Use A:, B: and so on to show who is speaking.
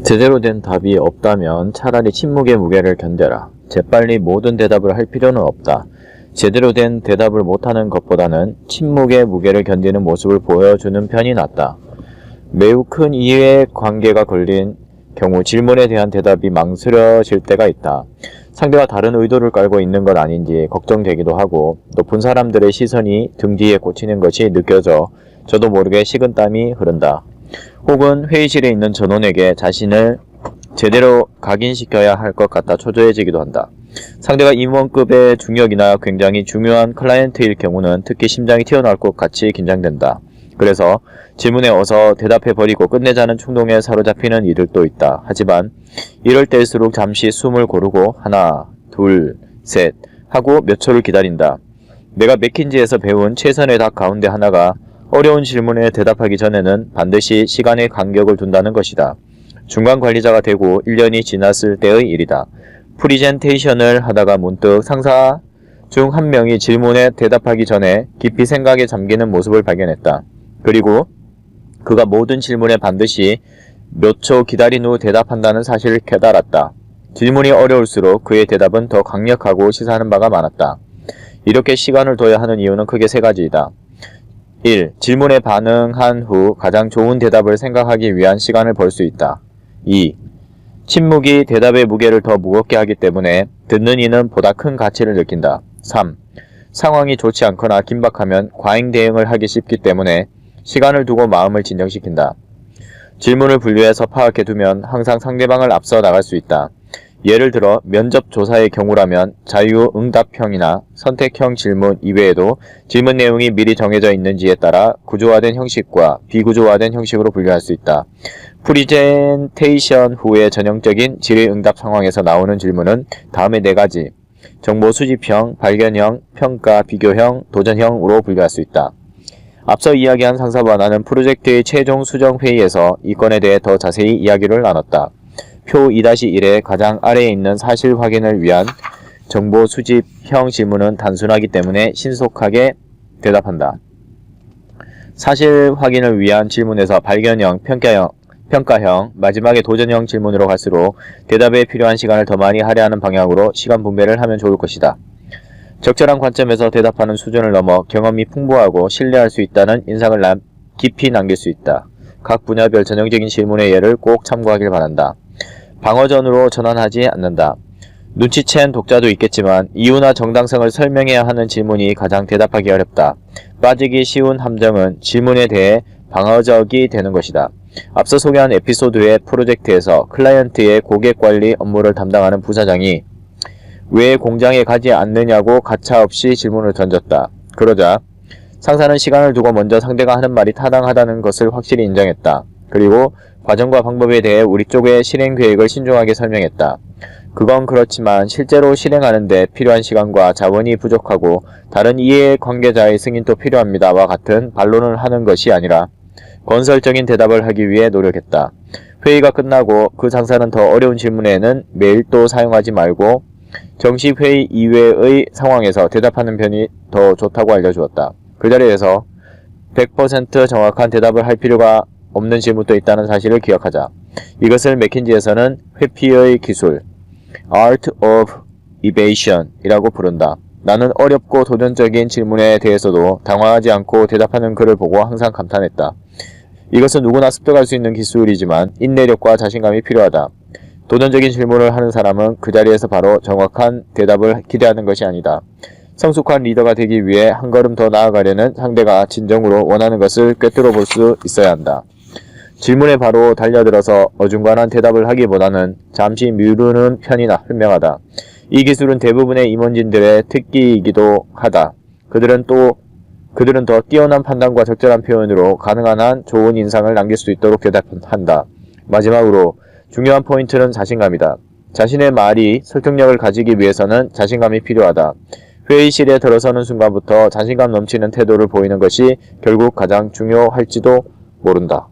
A: 제대로 된 답이 없다면 차라리 침묵의 무게를 견뎌라. 재빨리 모든 대답을 할 필요는 없다. 제대로 된 대답을 못하는 것보다는 침묵의 무게를 견디는 모습을 보여주는 편이 낫다. 매우 큰 이해관계가 걸린 경우 질문에 대한 대답이 망설여질 때가 있다. 상대가 다른 의도를 깔고 있는 건 아닌지 걱정되기도 하고 또 본 사람들의 시선이 등 뒤에 꽂히는 것이 느껴져 저도 모르게 식은땀이 흐른다. 혹은 회의실에 있는 전원에게 자신을 제대로 각인시켜야 할 것 같아 초조해지기도 한다. 상대가 임원급의 중역이나 굉장히 중요한 클라이언트일 경우는 특히 심장이 튀어나올 것 같이 긴장된다. 그래서 질문에 어서 대답해버리고 끝내자는 충동에 사로잡히는 이들도 있다. 하지만 이럴 때일수록 잠시 숨을 고르고 하나, 둘, 셋 하고 몇 초를 기다린다. 내가 맥킨지에서 배운 최선의 답 가운데 하나가 어려운 질문에 대답하기 전에는 반드시 시간의 간격을 둔다는 것이다. 중간 관리자가 되고 1년이 지났을 때의 일이다. 프리젠테이션을 하다가 문득 상사 중 한 명이 질문에 대답하기 전에 깊이 생각에 잠기는 모습을 발견했다. 그리고 그가 모든 질문에 반드시 몇 초 기다린 후 대답한다는 사실을 깨달았다. 질문이 어려울수록 그의 대답은 더 강력하고 시사하는 바가 많았다. 이렇게 시간을 둬야 하는 이유는 크게 세 가지이다. 1. 질문에 반응한 후 가장 좋은 대답을 생각하기 위한 시간을 벌 수 있다. 2. 침묵이 대답의 무게를 더 무겁게 하기 때문에 듣는 이는 보다 큰 가치를 느낀다. 3. 상황이 좋지 않거나 긴박하면 과잉 대응을 하기 쉽기 때문에 시간을 두고 마음을 진정시킨다. 질문을 분류해서 파악해 두면 항상 상대방을 앞서 나갈 수 있다. 예를 들어 면접 조사의 경우라면 자유응답형이나 선택형 질문 이외에도 질문 내용이 미리 정해져 있는지에 따라 구조화된 형식과 비구조화된 형식으로 분류할 수 있다. 프리젠테이션 후의 전형적인 질의응답 상황에서 나오는 질문은 다음의 4가지 정보 수집형, 발견형, 평가, 비교형, 도전형으로 분류할 수 있다. 앞서 이야기한 상사와 나는 프로젝트의 최종 수정 회의에서 이 건에 대해 더 자세히 이야기를 나눴다. 표 2-1의 가장 아래에 있는 사실 확인을 위한 정보 수집형 질문은 단순하기 때문에 신속하게 대답한다. 사실 확인을 위한 질문에서 발견형, 평가형, 마지막에 도전형 질문으로 갈수록 대답에 필요한 시간을 더 많이 할애하는 방향으로 시간 분배를 하면 좋을 것이다. 적절한 관점에서 대답하는 수준을 넘어 경험이 풍부하고 신뢰할 수 있다는 인상을 깊이 남길 수 있다. 각 분야별 전형적인 질문의 예를 꼭 참고하길 바란다. 방어전으로 전환하지 않는다. 눈치챈 독자도 있겠지만 이유나 정당성을 설명해야 하는 질문이 가장 대답하기 어렵다. 빠지기 쉬운 함정은 질문에 대해 방어적이 되는 것이다. 앞서 소개한 에피소드의 프로젝트에서 클라이언트의 고객관리 업무를 담당하는 부사장이 왜 공장에 가지 않느냐고 가차없이 질문을 던졌다. 그러자 상사는 시간을 두고 먼저 상대가 하는 말이 타당하다는 것을 확실히 인정했다. 그리고 과정과 방법에 대해 우리 쪽의 실행 계획을 신중하게 설명했다. 그건 그렇지만 실제로 실행하는 데 필요한 시간과 자원이 부족하고 다른 이해관계자의 승인도 필요합니다와 같은 반론을 하는 것이 아니라 건설적인 대답을 하기 위해 노력했다. 회의가 끝나고 그 상사는 더 어려운 질문에는 메일 또 사용하지 말고 정식 회의 이외의 상황에서 대답하는 편이 더 좋다고 알려주었다. 그 자리에서 100% 정확한 대답을 할 필요가 없는 질문도 있다는 사실을 기억하자. 이것을 맥킨지에서는 회피의 기술, Art of Evasion 이라고 부른다. 나는 어렵고 도전적인 질문에 대해서도 당황하지 않고 대답하는 그를 보고 항상 감탄했다. 이것은 누구나 습득할 수 있는 기술이지만 인내력과 자신감이 필요하다. 도전적인 질문을 하는 사람은 그 자리에서 바로 정확한 대답을 기대하는 것이 아니다. 성숙한 리더가 되기 위해 한 걸음 더 나아가려는 상대가 진정으로 원하는 것을 꿰뚫어 볼 수 있어야 한다. 질문에 바로 달려들어서 어중간한 대답을 하기보다는 잠시 미루는 편이 현명하다. 이 기술은 대부분의 임원진들의 특기이기도 하다. 그들은 더 뛰어난 판단과 적절한 표현으로 가능한 한 좋은 인상을 남길 수 있도록 대답한다. 마지막으로 중요한 포인트는 자신감이다. 자신의 말이 설득력을 가지기 위해서는 자신감이 필요하다. 회의실에 들어서는 순간부터 자신감 넘치는 태도를 보이는 것이 결국 가장 중요할지도 모른다.